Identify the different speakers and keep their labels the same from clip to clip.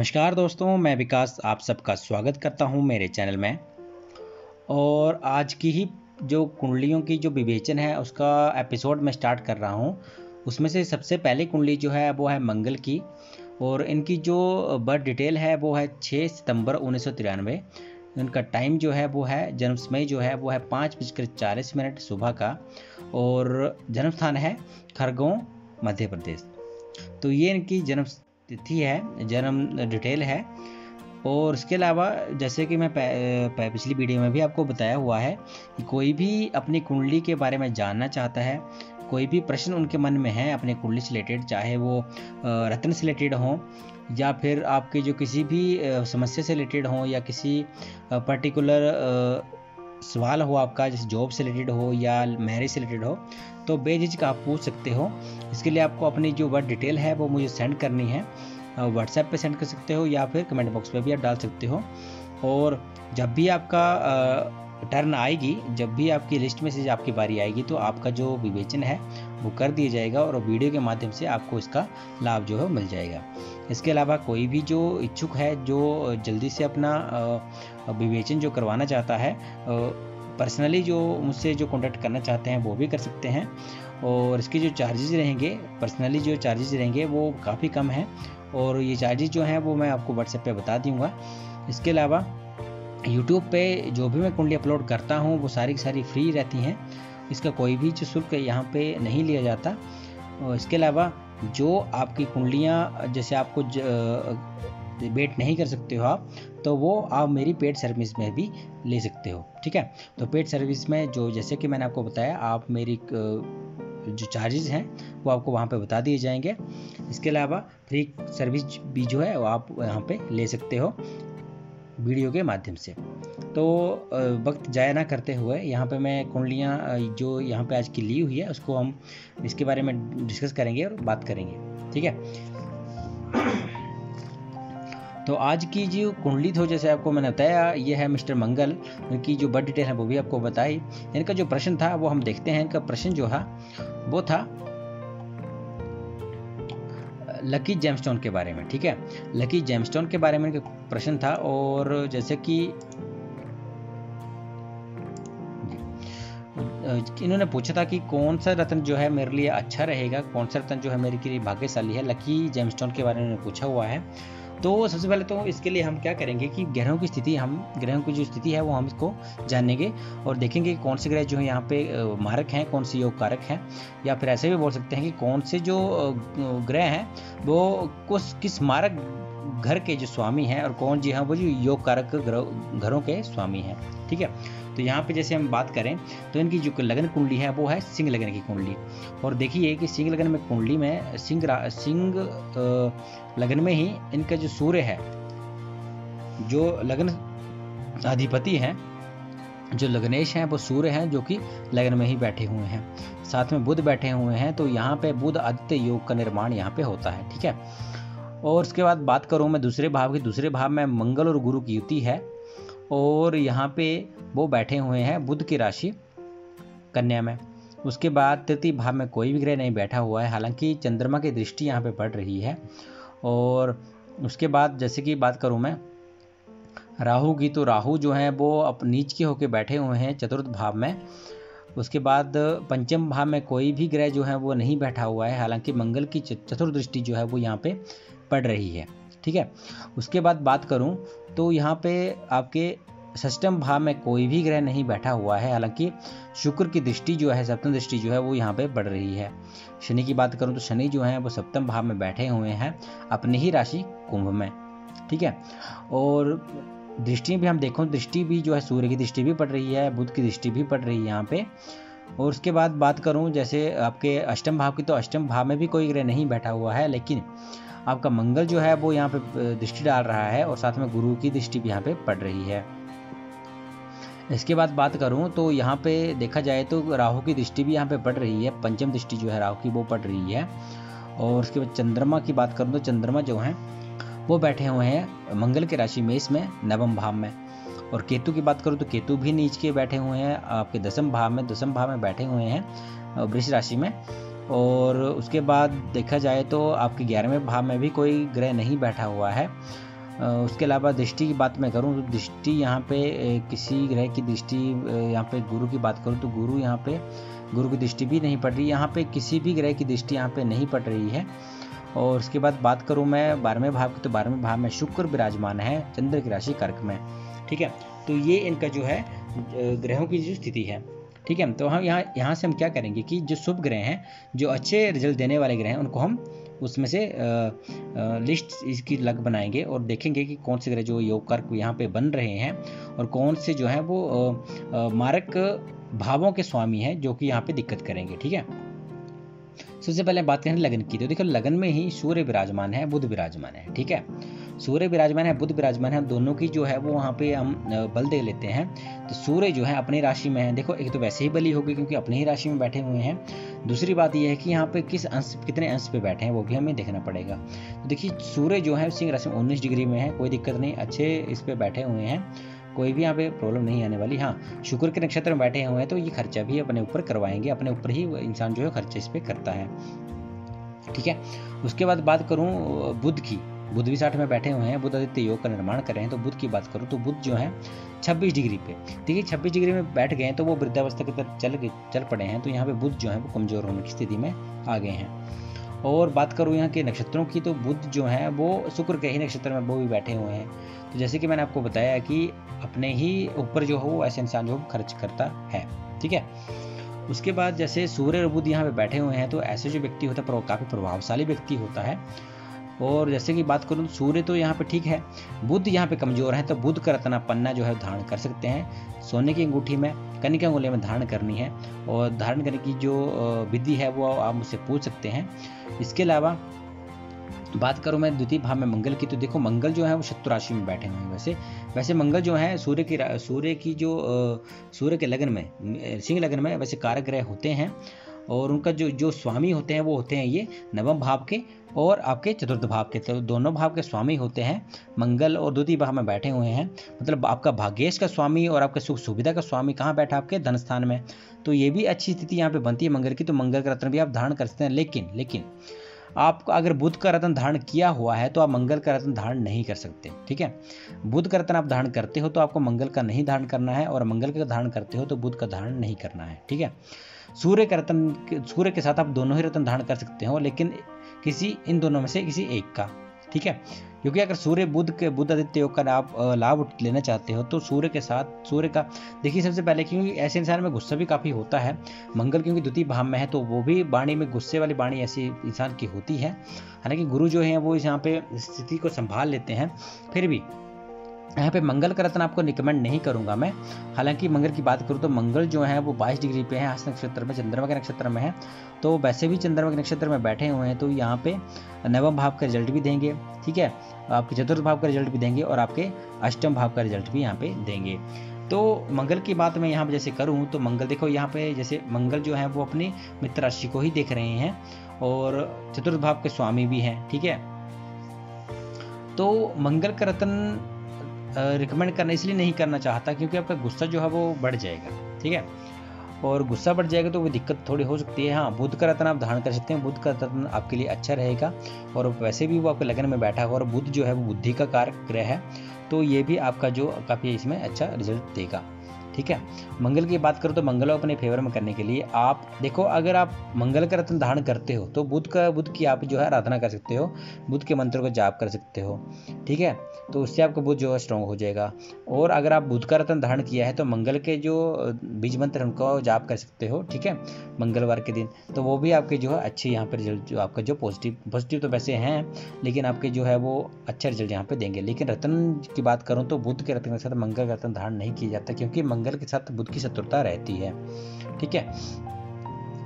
Speaker 1: नमस्कार दोस्तों, मैं विकास आप सबका स्वागत करता हूं मेरे चैनल में। और आज की ही जो कुंडलियों की जो विवेचन है उसका एपिसोड मैं स्टार्ट कर रहा हूं। उसमें से सबसे पहली कुंडली जो है वो है मंगल की, और इनकी जो बर्थ डिटेल है वो है 6 सितंबर 1993। इनका टाइम जो है वो है, जन्म समय जो है वो है 5:40 सुबह का, और जन्म स्थान है खरगोन, मध्य प्रदेश। तो ये इनकी जन्म तिथि है, जन्म डिटेल है। और इसके अलावा जैसे कि मैं पिछली वीडियो में भी आपको बताया हुआ है कि कोई भी अपनी कुंडली के बारे में जानना चाहता है, कोई भी प्रश्न उनके मन में है अपनी कुंडली से रिलेटेड, चाहे वो रत्न से रिलेटेड हो या फिर आपके जो किसी भी समस्या से रिलेटेड हो या किसी पर्टिकुलर सवाल हो आपका, जैसे जॉब से रिलेटेड हो या मैरिज से रिलेटेड हो, तो बेझिझक आप पूछ सकते हो। इसके लिए आपको अपनी जो वर्ड डिटेल है वो मुझे सेंड करनी है, व्हाट्सएप पे सेंड कर सकते हो या फिर कमेंट बॉक्स पे भी आप डाल सकते हो। और जब भी आपका टर्न आएगी, जब भी आपकी लिस्ट में से आपकी बारी आएगी, तो आपका जो विवेचन है वो कर दिया जाएगा और वीडियो के माध्यम से आपको इसका लाभ जो है मिल जाएगा। इसके अलावा कोई भी जो इच्छुक है, जो जल्दी से अपना विवेचन जो करवाना चाहता है, पर्सनली जो मुझसे जो कांटेक्ट करना चाहते हैं वो भी कर सकते हैं। और इसके जो चार्जेस रहेंगे, पर्सनली जो चार्जेस रहेंगे वो काफ़ी कम हैं, और ये चार्जेस जो हैं वो मैं आपको व्हाट्सएप पे बता दूंगा। इसके अलावा यूट्यूब पे जो भी मैं कुंडली अपलोड करता हूँ वो सारी की सारी फ्री रहती हैं, इसका कोई भी जो शुल्क यहाँ पे नहीं लिया जाता। और इसके अलावा जो आपकी कुंडलियाँ जैसे आपको वेट नहीं कर सकते हो आप, तो वो आप मेरी पेड सर्विस में भी ले सकते हो, ठीक है। तो पेड सर्विस में जो, जैसे कि मैंने आपको बताया, आप मेरी जो चार्जेस हैं वो आपको वहाँ पे बता दिए जाएंगे। इसके अलावा फ्री सर्विस भी जो है वो आप यहाँ पे ले सकते हो वीडियो के माध्यम से। तो वक्त ज़ाया ना करते हुए यहाँ पे मैं कुंडलियाँ जो यहाँ पे आज की ली हुई है उसको हम इसके बारे में डिस्कस करेंगे और बात करेंगे, ठीक है। तो आज की जो कुंडली थी, जैसे आपको मैंने बताया, ये है मिस्टर मंगल। इनकी जो बर्थ डिटेल है वो भी आपको बताई। इनका जो प्रश्न था वो हम देखते हैं। इनका प्रश्न जो है वो था लकी जेमस्टोन के बारे में, ठीक है। लकी जेमस्टोन के बारे में इनका प्रश्न था। और जैसे कि इन्होंने पूछा था कि कौन सा रत्न जो है मेरे लिए अच्छा रहेगा, कौन सा रत्न जो है मेरे लिए भाग्यशाली है। लकी जेमस्टोन के बारे में पूछा हुआ है। तो सबसे पहले तो इसके लिए हम क्या करेंगे कि ग्रहों की स्थिति, हम ग्रहों की जो स्थिति है वो हम इसको जानेंगे और देखेंगे कौन से ग्रह जो है यहाँ पे मारक हैं, कौन से योग कारक हैं, या फिर ऐसे भी बोल सकते हैं कि कौन से जो ग्रह हैं वो किस मारक घर के जो स्वामी हैं, और कौन जी हाँ वो जो योग कारक घरों के स्वामी हैं, ठीक है। तो यहाँ पे जैसे हम बात करें तो इनकी जो लगन कुंडली है वो है सिंह लगन की कुंडली। और देखिए कि सिंह लगन में कुंडली में सिंह लगन में ही इनका जो सूर्य है, जो लगन अधिपति हैं, जो लगनेश हैं, वो सूर्य हैं जो कि लगन में ही बैठे हुए हैं। साथ में बुध बैठे हुए हैं, तो यहाँ पे बुध आदित्य योग का निर्माण यहाँ पे होता है, ठीक है। और उसके बाद बात करूँ मैं दूसरे भाव की, दूसरे भाव में मंगल और गुरु की युति है, और यहाँ पे वो बैठे हुए हैं बुध की राशि कन्या में। उसके बाद तृतीय भाव में कोई भी ग्रह नहीं बैठा हुआ है, हालांकि चंद्रमा की दृष्टि यहाँ पे पड़ रही है। और उसके बाद जैसे कि बात करूँ मैं राहु की, तो राहु जो है वो अब नीच के होके बैठे हुए हैं चतुर्थ भाव में। उसके बाद पंचम भाव में कोई भी ग्रह जो है वो नहीं बैठा हुआ है, हालांकि मंगल की चतुर्दृष्टि जो है वो यहाँ पे पड़ रही है, ठीक है। उसके बाद बात करूं तो यहाँ पे आपके षष्ठम भाव में कोई भी ग्रह नहीं बैठा हुआ है, हालांकि शुक्र की दृष्टि जो है, सप्तम दृष्टि जो है वो यहाँ पे पड़ रही है। शनि की बात करूं तो शनि जो है वो सप्तम भाव में बैठे हुए हैं अपनी ही राशि कुंभ में, ठीक है। और दृष्टि भी हम देखो, दृष्टि भी जो है सूर्य की दृष्टि भी पड़ रही है, बुध की दृष्टि भी पड़ रही है यहाँ पे। और उसके बाद बात करूँ जैसे आपके अष्टम भाव की, तो अष्टम भाव में भी कोई ग्रह नहीं बैठा हुआ है, लेकिन आपका मंगल जो है वो यहाँ पे दृष्टि डाल रहा है, और साथ में गुरु की दृष्टि भी यहाँ पे पड़ रही है। इसके बाद बात करूँ तो यहाँ पे देखा जाए तो राहु की दृष्टि भी यहाँ पे पड़ रही है, पंचम दृष्टि जो है राहु की वो पड़ रही है। और उसके बाद चंद्रमा की बात करूँ तो चंद्रमा जो है वो बैठे हुए हैं मंगल की राशि मेष में, नवम भाव में। और केतु की बात करूँ तो केतु भी नीच के बैठे हुए हैं आपके दसम भाव में बैठे हुए हैं वृष राशि में। और उसके बाद देखा जाए तो आपके 11वें भाव में भी कोई ग्रह नहीं बैठा हुआ है, उसके अलावा दृष्टि की बात मैं करूँ तो दृष्टि यहाँ पे किसी ग्रह की दृष्टि, यहाँ पे गुरु की बात करूँ तो गुरु यहाँ पे गुरु की दृष्टि भी नहीं पड़ रही, यहाँ पे किसी भी ग्रह की दृष्टि यहाँ पे नहीं पड़ रही है। और उसके बाद बात करूँ मैं 12वें भाव की, तो 12वें भाव में शुक्र विराजमान है चंद्र की राशि कर्क में, ठीक है। तो ये इनका जो है ग्रहों की जो स्थिति है, ठीक है। तो हम यहाँ से हम क्या करेंगे कि जो शुभ ग्रह हैं, जो अच्छे रिजल्ट देने वाले ग्रह हैं, उनको हम उसमें से लिस्ट इसकी अलग बनाएंगे और देखेंगे कि कौन से ग्रह जो योग कारक यहाँ पे बन रहे हैं और कौन से जो है वो मारक भावों के स्वामी हैं जो कि यहाँ पे दिक्कत करेंगे, ठीक है। सबसे पहले बात करें लगन की, तो देखो लगन में ही सूर्य विराजमान है, बुध विराजमान है, ठीक है। सूर्य विराजमान है, बुध विराजमान है, दोनों की जो है वो वहाँ पे हम बल दे लेते हैं। तो सूर्य जो है अपनी राशि में है, देखो एक तो वैसे ही बली होगी क्योंकि अपनी ही राशि में बैठे हुए हैं। दूसरी बात यह है कि यहाँ पे कितने अंश पे बैठे हैं वो भी हमें देखना पड़ेगा। तो देखिए सूर्य जो है सिंह राशि में 19 डिग्री में है, कोई दिक्कत नहीं, अच्छे इस पे बैठे हुए हैं, कोई भी यहाँ पे प्रॉब्लम नहीं आने वाली। हाँ, शुक्र के नक्षत्र में बैठे हुए हैं तो ये खर्चा भी अपने ऊपर करवाएंगे, अपने ऊपर ही इंसान जो है खर्चा इस पे करता है, ठीक है। उसके बाद बात करूँ बुध की, बुध भी 60 में बैठे हुए हैं, बुध आदित्य योग का निर्माण कर रहे हैं। तो बुध की बात करूँ तो बुध जो है 26 डिग्री पे, देखिए 26 डिग्री में बैठ गए हैं तो वो वृद्धावस्था की तरफ चल पड़े हैं। तो यहाँ पे बुध जो है वो कमजोर होने की स्थिति में आ गए हैं। और बात करूँ यहाँ के नक्षत्रों की, तो बुध जो है वो शुक्र के ही नक्षत्र में वो भी बैठे हुए हैं। तो जैसे कि मैंने आपको बताया कि अपने ही ऊपर जो हो ऐसे इंसान जो खर्च करता है, ठीक है। उसके बाद जैसे सूर्य और बुध यहाँ पे बैठे हुए हैं तो ऐसे जो व्यक्ति होता है काफ़ी प्रभावशाली व्यक्ति होता है। और जैसे कि बात करूँ सूर्य तो यहाँ पे ठीक है, बुध यहाँ पे कमजोर है, तो बुध का रत्ना पन्ना जो है धारण कर सकते हैं। सोने की अंगूठी में कनिका अंगुली में धारण करनी है और धारण करने की जो विधि है वो आप मुझसे पूछ सकते हैं। इसके अलावा बात करूं मैं द्वितीय भाव में मंगल की, तो देखो मंगल जो है वो शत्रु राशि में बैठे हुए हैं। वैसे मंगल जो है सूर्य की जो सूर्य के लगन में सिंह लगन में वैसे कारक ग्रह होते हैं और उनका जो स्वामी होते हैं वो होते हैं ये नवम भाव के और आपके चतुर्थ भाव के। तो दोनों भाव के स्वामी होते हैं मंगल और द्वितीय भाव में बैठे हुए हैं। मतलब आपका भाग्येश का स्वामी और आपका सुख सुविधा का स्वामी कहाँ बैठा, आपके धन स्थान में। तो ये भी अच्छी स्थिति यहाँ पे बनती है मंगल की। तो मंगल का रत्न भी आप धारण कर सकते हैं, लेकिन आपको अगर बुध का रत्न धारण किया हुआ है तो आप मंगल का रत्न धारण नहीं कर सकते, ठीक है। बुध का रत्न आप धारण करते हो तो आपको मंगल का नहीं धारण करना है और मंगल का धारण करते हो तो बुध का धारण नहीं करना है, ठीक है। सूर्य के साथ आप दोनों ही रत्न धारण कर सकते हो, लेकिन इन दोनों में से किसी एक का, ठीक है। क्योंकि अगर सूर्य बुध आदित्य योग का आप लाभ लेना चाहते हो तो सूर्य का देखिए सबसे पहले, क्योंकि ऐसे इंसान में गुस्सा भी काफ़ी होता है। मंगल क्योंकि द्वितीय भाव में है तो वो भी वाणी में गुस्से वाली वाणी ऐसी इंसान की होती है। हालांकि गुरु जो है वो यहाँ पे स्थिति को संभाल लेते हैं, फिर भी यहाँ पे मंगल का रत्न आपको रिकमेंड नहीं करूंगा मैं। हालांकि मंगल की बात करूँ तो मंगल जो है वो 22 डिग्री पे है, हस्त नक्षत्र में, चंद्रमा के नक्षत्र में है। तो वैसे भी चंद्रमा के नक्षत्र में बैठे हुए हैं तो यहाँ पे नवम भाव का रिजल्ट भी देंगे, ठीक है। आपके चतुर्थ भाव का रिजल्ट भी देंगे और आपके अष्टम भाव का रिजल्ट भी यहाँ पे देंगे। तो मंगल की बात मैं यहाँ पे जैसे करूँ तो मंगल देखो यहाँ पे जैसे मंगल जो है वो अपनी मित्र राशि को ही देख रहे हैं और चतुर्थ भाव के स्वामी भी हैं, ठीक है। तो मंगल का रत्न रिकमेंड करना इसलिए नहीं करना चाहता क्योंकि आपका गुस्सा जो है वो बढ़ जाएगा, ठीक है। और गुस्सा बढ़ जाएगा तो वो दिक्कत थोड़ी हो सकती है। हाँ, बुध का रत्न आप धारण कर सकते हैं, बुध का रत्न आपके लिए अच्छा रहेगा और वैसे भी वो आपके लगन में बैठा हुआ और बुध जो है वो बुद्धि का कारक ग्रह है, तो ये भी आपका जो काफ़ी इसमें अच्छा रिजल्ट देगा, ठीक है। मंगल की बात करो तो मंगल को अपने फेवर में करने के लिए आप देखो, अगर आप मंगल का रत्न धारण करते हो तो बुध की आप जो है आराधना कर सकते हो, बुध के मंत्र को जाप कर सकते हो, ठीक है। तो उससे आपका बुध जो है स्ट्रॉन्ग हो जाएगा। और अगर आप बुध का रत्न धारण किया है तो मंगल के जो बीज मंत्र उनको जाप कर सकते हो, ठीक है, मंगलवार के दिन। तो वो भी आपके जो है अच्छे यहाँ पर रिजल्ट जो आपका जो पॉजिटिव तो वैसे हैं, लेकिन आपके जो है वो अच्छा रिजल्ट यहाँ पे देंगे। लेकिन रत्न की बात करूँ तो बुध के रत्न के साथ मंगल का रत्न धारण नहीं किया जाता क्योंकि मंगल के साथ बुध की शत्रुता रहती है, ठीक है।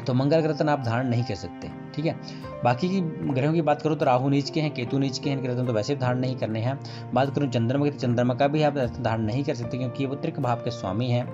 Speaker 1: तो मंगल का रत्न आप धारण नहीं कर सकते, ठीक है। बाकी की ग्रहों की बात करूँ तो राहु नीच के हैं, केतु नीच के हैं, इनके रत्न तो वैसे धारण नहीं करने हैं। बात करूँ चंद्रमा की तो चंद्रमा का भी आप रत्न धारण नहीं कर सकते क्योंकि वो त्रिक भाव के स्वामी हैं।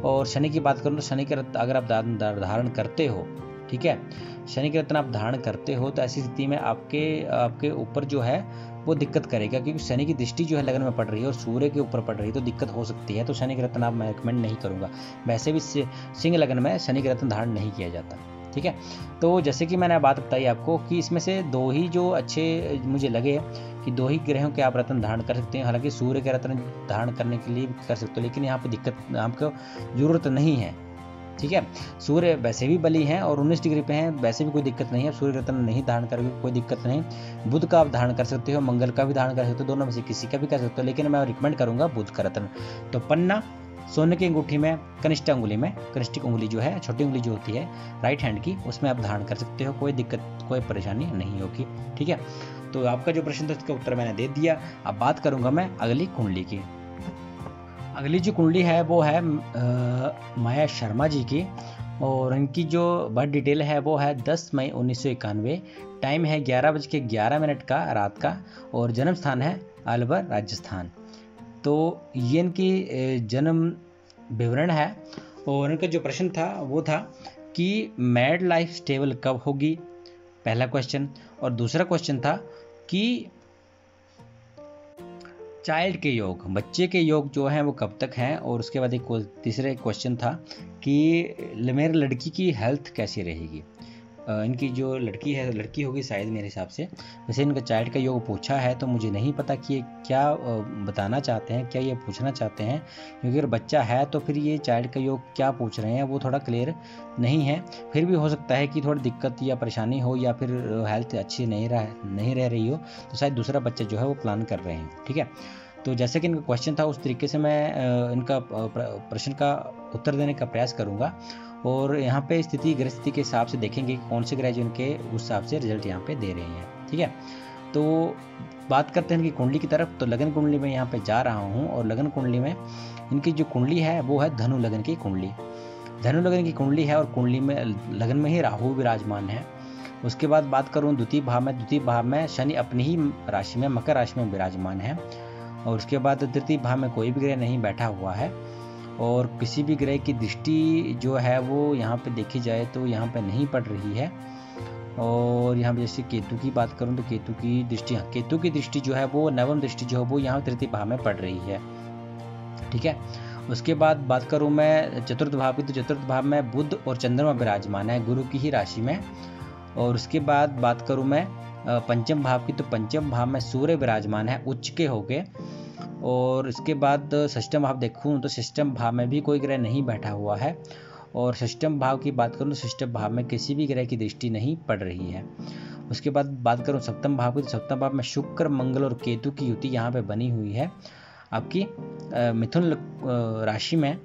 Speaker 1: और शनि की बात करूँ तो शनि के रत्न अगर आप धारण करते हो, ठीक है, शनि के रत्न आप धारण करते हो तो ऐसी स्थिति में आपके ऊपर जो है वो दिक्कत करेगा क्योंकि शनि की दृष्टि जो है लगन में पड़ रही है और सूर्य के ऊपर पड़ रही है तो दिक्कत हो सकती है। तो शनि के रत्न आप मैं रिकमेंड नहीं करूँगा। वैसे भी सिंह लगन में शनि के रत्न धारण नहीं किया जाता, ठीक है। तो जैसे कि मैंने बात बताई आपको कि इसमें से दो ही जो अच्छे मुझे लगे कि 2 ही ग्रहों के आप रत्न धारण कर सकते हैं। हालांकि सूर्य के रत्न धारण करने के लिए भी कर सकते हो, लेकिन यहाँ पे दिक्कत आपको जरूरत नहीं है, ठीक है। सूर्य वैसे भी बली हैं और 19 डिग्री पे हैं, वैसे भी कोई दिक्कत नहीं है, सूर्य रत्न नहीं धारण करोगे कोई दिक्कत नहीं। बुध का आप धारण कर सकते हो, मंगल का भी धारण कर सकते हो, दोनों में से किसी का भी कर सकते हो, लेकिन मैं रिकमेंड करूंगा बुध का रत्न। तो पन्ना सोने की अंगूठी में कनिष्ठ अंगुली में, कनिष्ठ उंगली जो है छोटी उंगली जो होती है राइट हैंड की, उसमें आप धारण कर सकते हो, कोई दिक्कत कोई परेशानी नहीं होगी, ठीक है। तो आपका जो प्रश्न था उसका उत्तर मैंने दे दिया। अब बात करूंगा मैं अगली कुंडली की। अगली जो कुंडली है वो है माया शर्मा जी की, और इनकी जो बर्थ डिटेल है वो है 10 मई 1991, टाइम है 11:11 का रात का, और जन्म स्थान है अलवर राजस्थान। तो ये इनकी जन्म विवरण है, और इनका जो प्रश्न था वो था कि मैरिड लाइफ स्टेबल कब होगी, पहला क्वेश्चन। और दूसरा क्वेश्चन था कि चाइल्ड के योग, बच्चे के योग जो हैं वो कब तक हैं। और उसके बाद एक तीसरे क्वेश्चन था कि मेरे लड़की की हेल्थ कैसी रहेगी। इनकी जो लड़की है, लड़की होगी शायद मेरे हिसाब से, वैसे इनका चाइल्ड का योग पूछा है, तो मुझे नहीं पता कि ये क्या बताना चाहते हैं, क्या ये पूछना चाहते हैं, क्योंकि अगर बच्चा है तो फिर ये चाइल्ड का योग क्या पूछ रहे हैं वो थोड़ा क्लियर नहीं है। फिर भी हो सकता है कि थोड़ी दिक्कत या परेशानी हो, या फिर हेल्थ अच्छी नहीं रह रही हो, तो शायद दूसरा बच्चा जो है वो प्लान कर रहे हैं, ठीक है। तो जैसे कि इनका क्वेश्चन था उस तरीके से मैं इनका प्रश्न का उत्तर देने का प्रयास करूंगा, और यहाँ पे स्थिति ग्रह स्थिति के हिसाब से देखेंगे कि कौन से ग्रह जिनके उस हिसाब से रिजल्ट यहाँ पे दे रहे हैं, ठीक है। तो बात करते हैं इनकी कुंडली की तरफ। तो लगन कुंडली में यहाँ पे जा रहा हूँ, और लगन कुंडली में इनकी जो कुंडली है वो है धनु लगन की कुंडली। धनु लगन की कुंडली है, और कुंडली में लगन में ही राहु विराजमान है। उसके बाद बात करूँ द्वितीय भाव में शनि अपनी ही राशि में मकर राशि में विराजमान है, और उसके बाद तृतीय भाव में कोई भी ग्रह नहीं बैठा हुआ है, और किसी भी ग्रह की दृष्टि जो है वो यहाँ पे देखी जाए तो यहाँ पे नहीं पड़ रही है। और यहाँ पे जैसे केतु की बात करूँ तो केतु की दृष्टि जो है वो नवम दृष्टि जो है वो यहाँ तृतीय भाव में पड़ रही है, ठीक है। उसके बाद बात करूँ मैं चतुर्थ भाव की, तो चतुर्थ भाव में बुध और चंद्रमा विराजमान है गुरु की ही राशि में। और उसके बाद बात करूँ मैं पंचम भाव की, तो पंचम भाव में सूर्य विराजमान है उच्च के होके। और इसके बाद षष्ठम भाव देखूं तो षष्ठम भाव में भी कोई ग्रह नहीं बैठा हुआ है, और षष्ठम भाव की बात करूं तो षष्ठम भाव में किसी भी ग्रह की दृष्टि नहीं पड़ रही है। उसके बाद बात करूं सप्तम भाव की, तो सप्तम भाव में शुक्र मंगल और केतु की युति यहाँ पे बनी हुई है आपकी मिथुन राशि में।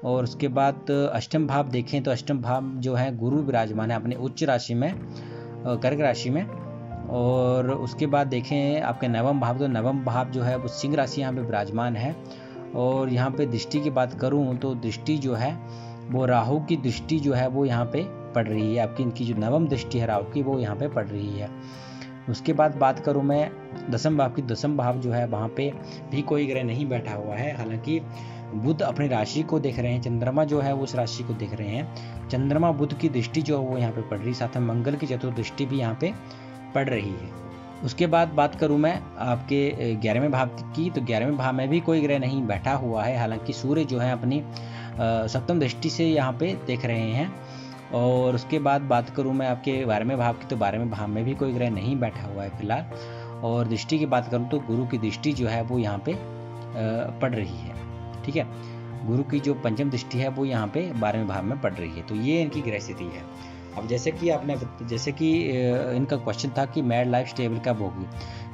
Speaker 1: और उसके बाद अष्टम भाव देखें तो अष्टम भाव जो है गुरु विराजमान है अपने उच्च राशि में कर्क राशि में। और उसके बाद देखें आपके नवम भाव, तो नवम भाव जो है वो सिंह राशि यहाँ पे विराजमान है। और यहाँ पे दृष्टि की बात करूँ तो दृष्टि जो है वो राहु की दृष्टि जो है वो यहाँ पे पड़ रही है आपकी, इनकी जो नवम दृष्टि है राहु की वो यहाँ पे पड़ रही है। उसके बाद बात करूँ मैं दसम भाव की, दसम भाव जो है वहाँ पे भी कोई ग्रह नहीं बैठा हुआ है। हालांकि बुध अपनी राशि को देख रहे हैं, चंद्रमा जो है वो उस राशि को देख रहे हैं, चंद्रमा बुध की दृष्टि जो है वो यहाँ पे पड़ रही है, साथ में मंगल की चतुर्दृष्टि भी यहाँ पे पड़ रही है। उसके बाद बात करूं मैं आपके 11वें भाव की, तो 11वें भाव में भी कोई ग्रह नहीं बैठा हुआ है। हालांकि सूर्य जो है अपनी सप्तम दृष्टि से यहाँ पे देख रहे हैं। और उसके बाद बात करूं मैं आपके 12वें भाव की, तो 12वें भाव में भी कोई ग्रह नहीं बैठा हुआ है फिलहाल। और दृष्टि की बात करूं तो गुरु की दृष्टि जो है वो यहाँ पे पड़ रही है, ठीक है। गुरु की जो पंचम दृष्टि है वो यहाँ पे 12वें भाव में पड़ रही है। तो ये इनकी ग्रह स्थिति है। अब जैसे कि इनका क्वेश्चन था कि मैरिड लाइफ स्टेबल कब होगी।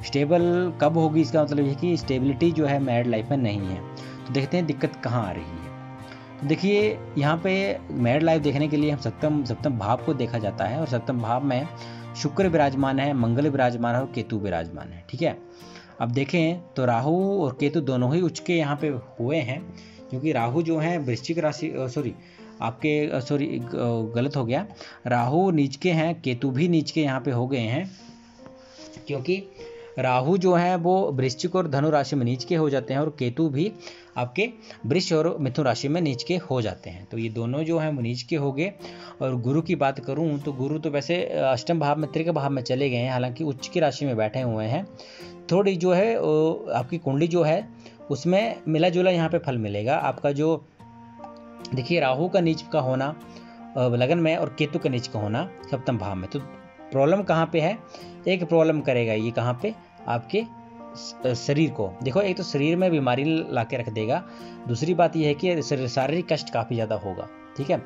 Speaker 1: स्टेबल कब होगी इसका मतलब है कि स्टेबिलिटी जो है मैरिड लाइफ में नहीं है। तो देखते हैं दिक्कत कहाँ आ रही है। तो देखिए यहाँ पे मैरिड लाइफ देखने के लिए हम सप्तम भाव को देखा जाता है, और सप्तम भाव में शुक्र विराजमान है, मंगल विराजमान है और केतु विराजमान है, ठीक है। अब देखें तो राहु और केतु दोनों ही उच्च के यहाँ पे हुए हैं, क्योंकि राहु जो है वृश्चिक राशि गलत हो गया, राहु नीच के हैं, केतु भी नीच के यहाँ पे हो गए हैं, क्योंकि राहु जो है वो वृश्चिक और धनु राशि में नीच के हो जाते हैं, और केतु भी आपके वृष और मिथुन राशि में नीच के हो जाते हैं। तो ये दोनों जो हैं वो नीच के हो गए। और गुरु की बात करूं तो गुरु तो वैसे अष्टम भाव में त्रिक भाव में चले गए हैं, हालांकि उच्च की राशि में बैठे हुए हैं। थोड़ी जो है आपकी कुंडली जो है उसमें मिला जुला यहाँ पे फल मिलेगा आपका। जो देखिए राहु का नीच का होना लगन में और केतु का नीच का होना सप्तम भाव में, तो प्रॉब्लम कहाँ पे है, एक प्रॉब्लम करेगा ये कहाँ पे आपके शरीर को, देखो एक तो शरीर में बीमारी ला के रख देगा, दूसरी बात यह है कि शारीरिक कष्ट काफ़ी ज़्यादा होगा। ठीक है,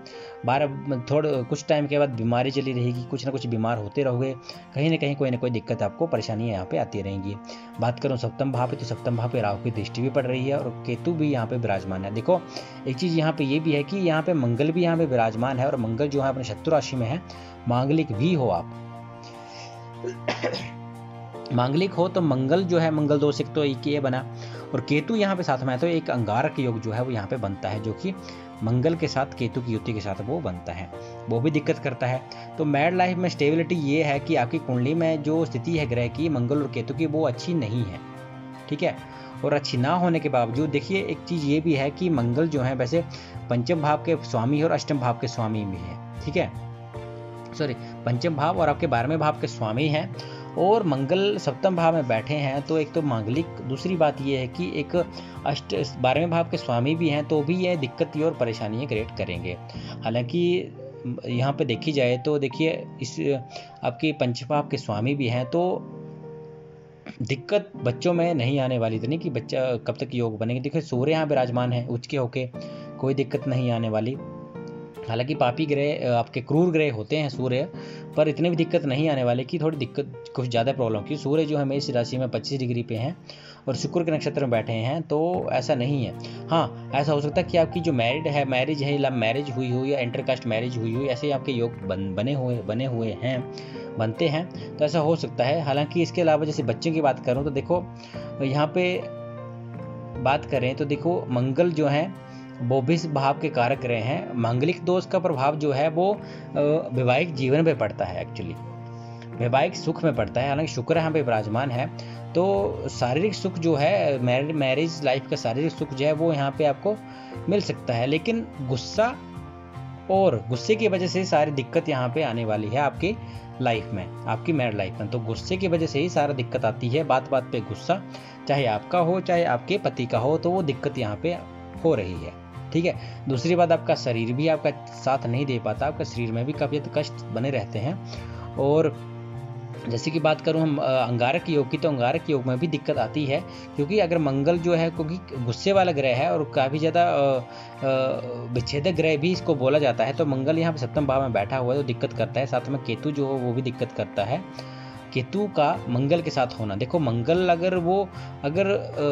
Speaker 1: थोड़ा कुछ टाइम के बाद बीमारी चली रहेगी, कुछ ना कुछ बीमार होते रहोगे, कहीं ना कोई दिक्कत आपको, परेशानियाँ यहाँ पे आती रहेंगी। बात करूँ सप्तम भाव पे, तो सप्तम भाव पे राहु की दृष्टि भी पड़ रही है और केतु भी यहाँ पे विराजमान है। देखो एक चीज़ यहाँ पे ये भी है कि यहाँ पे मंगल भी यहाँ पे विराजमान है, और मंगल जो है अपने शत्रु राशि में है। मांगलिक भी हो आप, मांगलिक हो तो मंगल जो है, मंगल दोष एक तो एक ये बना, और केतु यहाँ पे साथ में है, तो एक अंगारक योग जो है वो यहाँ पे बनता है, जो कि मंगल के साथ केतु की युति के साथ वो बनता है, वो भी दिक्कत करता है। तो मैरिड लाइफ में स्टेबिलिटी ये है कि आपकी कुंडली में जो स्थिति है ग्रह की, मंगल और केतु की, वो अच्छी नहीं है। ठीक है, और अच्छी ना होने के बावजूद देखिए एक चीज़ ये भी है कि मंगल जो है वैसे पंचम भाव के स्वामी और अष्टम भाव के स्वामी भी है। ठीक है, सॉरी, पंचम भाव और आपके 12वें भाव के स्वामी हैं, और मंगल सप्तम भाव में बैठे हैं, तो एक तो मांगलिक, दूसरी बात यह है कि एक 12वें भाव के स्वामी भी हैं, तो भी यह दिक्कत और परेशानियाँ क्रिएट करेंगे। हालांकि यहाँ पे देखी जाए तो देखिए इस आपके पंचम भाव के स्वामी भी हैं, तो दिक्कत बच्चों में नहीं आने वाली, तो नहीं कि बच्चा कब तक योग बनेंगे। देखिए सूर्य यहाँ विराजमान है उच्च के होके, कोई दिक्कत नहीं आने वाली। हालांकि पापी ग्रह आपके क्रूर ग्रह होते हैं सूर्य, पर इतने भी दिक्कत नहीं आने वाले कि थोड़ी दिक्कत कुछ ज़्यादा प्रॉब्लम की। सूर्य जो है मेष राशि में 25 डिग्री पे हैं और शुक्र के नक्षत्र में बैठे हैं, तो ऐसा नहीं है। हाँ, ऐसा हो सकता है कि आपकी जो मैरिज है, लव मैरिज हुई हो या इंटरकास्ट मैरिज हुई हो, ऐसे आपके योग बनते हैं, तो ऐसा हो सकता है। हालांकि इसके अलावा जैसे बच्चे की बात करूँ तो देखो यहाँ पे बात करें तो देखो मंगल जो है वो 20 भाव के कारक ग्रह हैं। मांगलिक दोष का प्रभाव जो है वो वैवाहिक जीवन पे पड़ता है, एक्चुअली वैवाहिक सुख में पड़ता है। हालांकि शुक्र यहाँ पे विराजमान है, तो शारीरिक सुख जो है, मैरिज लाइफ का शारीरिक सुख जो है वो यहाँ पे आपको मिल सकता है, लेकिन गुस्सा और गुस्से की वजह से सारी दिक्कत यहाँ पे आने वाली है आपकी लाइफ में, आपकी मैरिड लाइफ में। तो गुस्से की वजह से ही सारा दिक्कत आती है, बात बात पे गुस्सा, चाहे आपका हो चाहे आपके पति का हो, तो वो दिक्कत यहाँ पे हो रही है। ठीक है, दूसरी बात आपका शरीर भी आपका साथ नहीं दे पाता, आपका शरीर में भी काफ़ी कष्ट बने रहते हैं। और जैसे कि बात करूं हम अंगारक योग की, तो अंगारक योग में भी दिक्कत आती है, क्योंकि अगर मंगल जो है, क्योंकि गुस्से वाला ग्रह है और काफ़ी ज़्यादा विच्छेदक ग्रह भी इसको बोला जाता है, तो मंगल यहाँ पे सप्तम भाव में बैठा हुआ है तो दिक्कत करता है। साथ में केतु जो हो वो भी दिक्कत करता है। केतु का मंगल के साथ होना, देखो मंगल अगर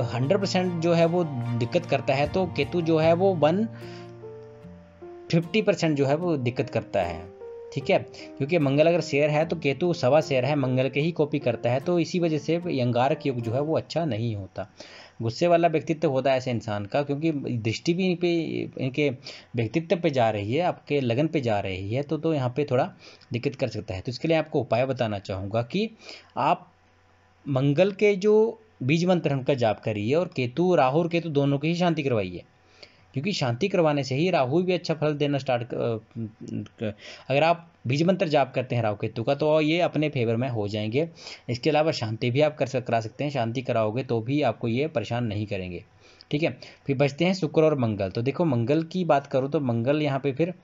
Speaker 1: 100% जो है वो दिक्कत करता है, तो केतु जो है वो 150% जो है वो दिक्कत करता है। ठीक है, क्योंकि मंगल अगर शेयर है तो केतु सवा शेयर है, मंगल के ही कॉपी करता है, तो इसी वजह से अंगारक योग जो है वो अच्छा नहीं होता। गुस्से वाला व्यक्तित्व होता है ऐसे इंसान का, क्योंकि दृष्टि भी पे इनके व्यक्तित्व पे जा रही है, आपके लगन पे जा रही है, तो यहाँ पे थोड़ा दिक्कत कर सकता है। तो इसके लिए आपको उपाय बताना चाहूँगा कि आप मंगल के जो बीज मंत्र उनका जाप करिए, और केतु, राहु और केतु दोनों की ही शांति करवाइए, क्योंकि शांति करवाने से ही राहु भी अच्छा फल देना अगर आप बीज मंत्र जाप करते हैं राहु केतु का, तो ये अपने फेवर में हो जाएंगे। इसके अलावा शांति भी आप करा सकते हैं, शांति कराओगे तो भी आपको ये परेशान नहीं करेंगे। ठीक है, फिर बचते हैं शुक्र और मंगल। तो देखो मंगल की बात करूँ तो मंगल यहाँ पे फिर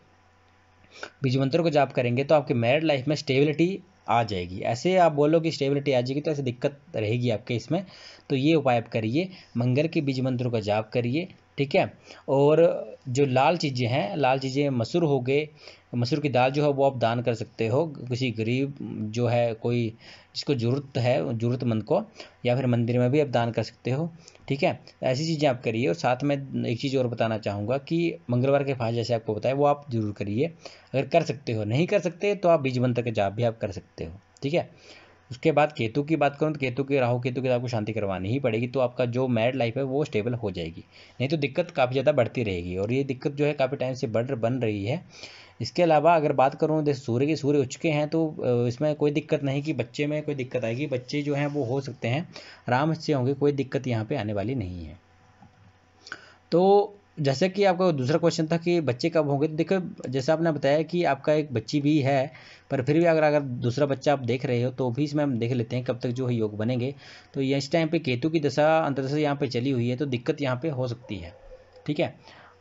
Speaker 1: बीज मंत्रों को जाप करेंगे तो आपके मैरिड लाइफ में स्टेबिलिटी आ जाएगी। ऐसे आप बोलो कि स्टेबिलिटी आ जाएगी तो ऐसे दिक्कत रहेगी आपके इसमें, तो ये उपाय आप करिए, मंगल के बीज मंत्रों का जाप करिए। ठीक है, और जो लाल चीज़ें हैं, लाल चीज़ें मसूर हो गए, मसूर की दाल जो है वो आप दान कर सकते हो किसी गरीब जो है, कोई जिसको ज़रूरत है, ज़रूरतमंद को, या फिर मंदिर में भी आप दान कर सकते हो। ठीक है, ऐसी चीज़ें आप करिए। और साथ में एक चीज़ और बताना चाहूँगा कि मंगलवार के फास्ट जैसे आपको बताया वो आप जरूर करिए, अगर कर सकते हो। नहीं कर सकते तो आप बीज मंत्र के जाप भी आप कर सकते हो। ठीक है, उसके बाद केतु की बात करूँ तो केतु के, राहु केतु की आपको शांति करवानी ही पड़ेगी, तो आपका जो मैरिड लाइफ है वो स्टेबल हो जाएगी, नहीं तो दिक्कत काफ़ी ज़्यादा बढ़ती रहेगी, और ये दिक्कत जो है काफ़ी टाइम से बन रही है। इसके अलावा अगर बात करूँ जैसे सूर्य उच्च के हैं, तो इसमें कोई दिक्कत नहीं कि बच्चे में कोई दिक्कत आएगी, बच्चे जो हैं वो हो सकते हैं आराम से होंगे, कोई दिक्कत यहाँ पे आने वाली नहीं है। तो जैसे कि आपका दूसरा क्वेश्चन था कि बच्चे कब होंगे, तो देखो जैसा आपने बताया कि आपका एक बच्ची भी है, पर फिर भी अगर दूसरा बच्चा आप देख रहे हो तो भी इसमें हम देख लेते हैं कब तक जो है योग बनेंगे। तो ये इस टाइम पे केतु की दशा अंतर्दशा यहाँ पे चली हुई है, तो दिक्कत यहाँ पे हो सकती है। ठीक है,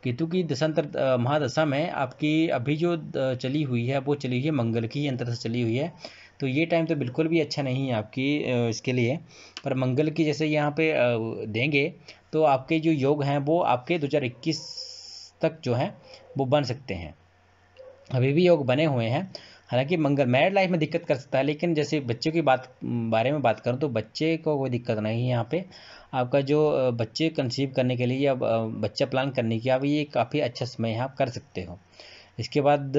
Speaker 1: केतु की दशांतर महादशा में आपकी अभी जो चली हुई है वो चली हुई है मंगल की अंतर्दशा चली हुई है, तो ये टाइम तो बिल्कुल भी अच्छा नहीं है आपकी इसके लिए। पर मंगल की जैसे यहाँ पे देंगे तो आपके जो योग हैं वो आपके 2021 तक जो है वो बन सकते हैं, अभी भी योग बने हुए हैं। हालांकि मंगल मैरिड लाइफ में दिक्कत कर सकता है, लेकिन जैसे बच्चों की बारे में बात करूं तो बच्चे को कोई दिक्कत नहीं है यहाँ पे। आपका जो बच्चे कंसीव करने के लिए या बच्चा प्लान करने की अब ये काफ़ी अच्छा समय है, आप कर सकते हो। इसके बाद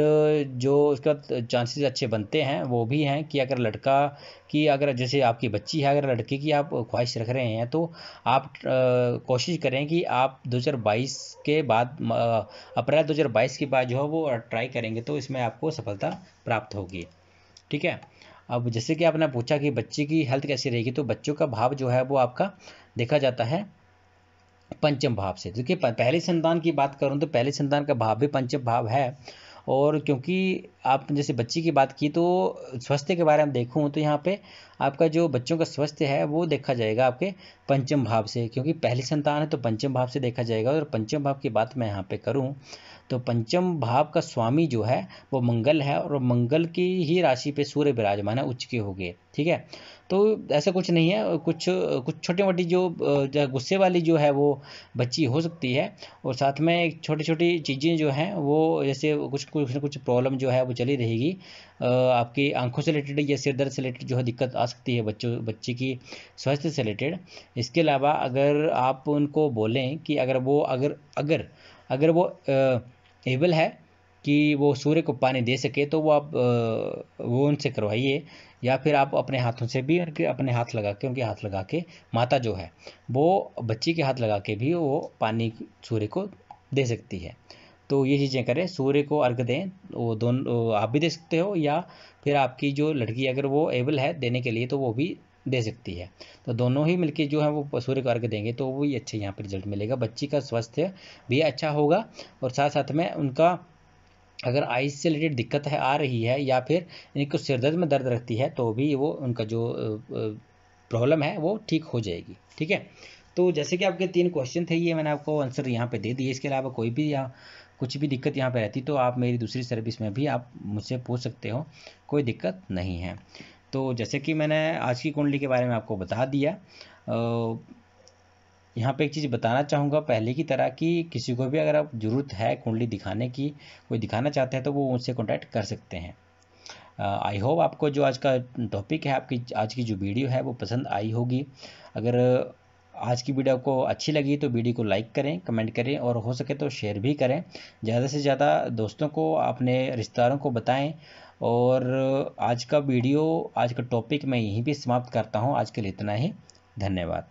Speaker 1: जो उसका चांसेस अच्छे बनते हैं वो भी हैं कि अगर लड़का की, अगर जैसे आपकी बच्ची है, अगर लड़के की आप ख्वाहिश रख रहे हैं तो आप कोशिश करें कि आप 2022 के बाद अप्रैल 2022 के बाद जो है वो ट्राई करेंगे तो इसमें आपको सफलता प्राप्त होगी। ठीक है। अब जैसे कि आपने पूछा कि बच्चे की हेल्थ कैसी रहेगी, तो बच्चों का भाव जो है वो आपका देखा जाता है पंचम भाव से। देखिए पहली संतान की बात करूं तो पहली संतान का भाव भी पंचम भाव है। और क्योंकि आप जैसे बच्ची की बात की तो स्वास्थ्य के बारे में देखूं तो यहाँ पे आपका जो बच्चों का स्वास्थ्य है वो देखा जाएगा आपके पंचम भाव से, क्योंकि पहली संतान है तो पंचम भाव से देखा जाएगा। और पंचम भाव की बात मैं यहाँ पे करूँ तो पंचम भाव का स्वामी जो है वो मंगल है, और मंगल की ही राशि पे सूर्य विराजमान है उच्च के हो गए। ठीक है। तो ऐसा कुछ नहीं है, कुछ कुछ छोटी मोटी जो गुस्से वाली जो है वो बच्ची हो सकती है, और साथ में छोटी छोटी चीज़ें जो हैं वो जैसे कुछ न कुछ प्रॉब्लम जो है वो चली रहेगी। आपकी आंखों से रिलेटेड या सिर दर्द से रिलेटेड जो है दिक्कत आ सकती है बच्चे की स्वास्थ्य से रिलेटेड। इसके अलावा अगर आप उनको बोलें कि अगर वो अगर अगर अगर वो एबल है कि वो सूर्य को पानी दे सके तो वो आप वो उनसे करवाइए, या फिर आप अपने हाथों से भी उनके अपने हाथ लगा के, उनके हाथ लगा के, माता जो है वो बच्ची के हाथ लगा के भी वो पानी सूर्य को दे सकती है। तो ये चीज़ें करें, सूर्य को अर्घ दें, वो दोनों आप भी दे सकते हो, या फिर आपकी जो लड़की अगर वो एबल है देने के लिए तो वो भी दे सकती है। तो दोनों ही मिलके जो है वो सूर्य को अर्घ देंगे तो वो ही अच्छे यहाँ पर रिजल्ट मिलेगा, बच्ची का स्वास्थ्य भी अच्छा होगा। और साथ साथ में उनका अगर आइज से रिलेटेड दिक्कत है आ रही है, या फिर इनको सिर दर्द में दर्द रखती है तो भी वो उनका जो प्रॉब्लम है वो ठीक हो जाएगी। ठीक है। तो जैसे कि आपके 3 क्वेश्चन थे, ये मैंने आपको आंसर यहाँ पे दे दिए। इसके अलावा कोई भी या कुछ भी दिक्कत यहाँ पे रहती तो आप मेरी दूसरी सर्विस में भी आप मुझसे पूछ सकते हो, कोई दिक्कत नहीं है। तो जैसे कि मैंने आज की कुंडली के बारे में आपको बता दिया, यहाँ पे एक चीज़ बताना चाहूँगा पहले की तरह कि किसी को भी अगर आप ज़रूरत है कुंडली दिखाने की, कोई दिखाना चाहते हैं तो वो मुझसे कॉन्टैक्ट कर सकते हैं। आई होप आपको जो आज का टॉपिक है, आपकी आज की जो वीडियो है वो पसंद आई होगी। अगर आज की वीडियो आपको अच्छी लगी तो वीडियो को लाइक करें, कमेंट करें, और हो सके तो शेयर भी करें। ज़्यादा से ज़्यादा दोस्तों को, अपने रिश्तेदारों को बताएं। और आज का वीडियो, आज का टॉपिक मैं यहीं पे समाप्त करता हूँ। आज के लिए इतना ही। धन्यवाद।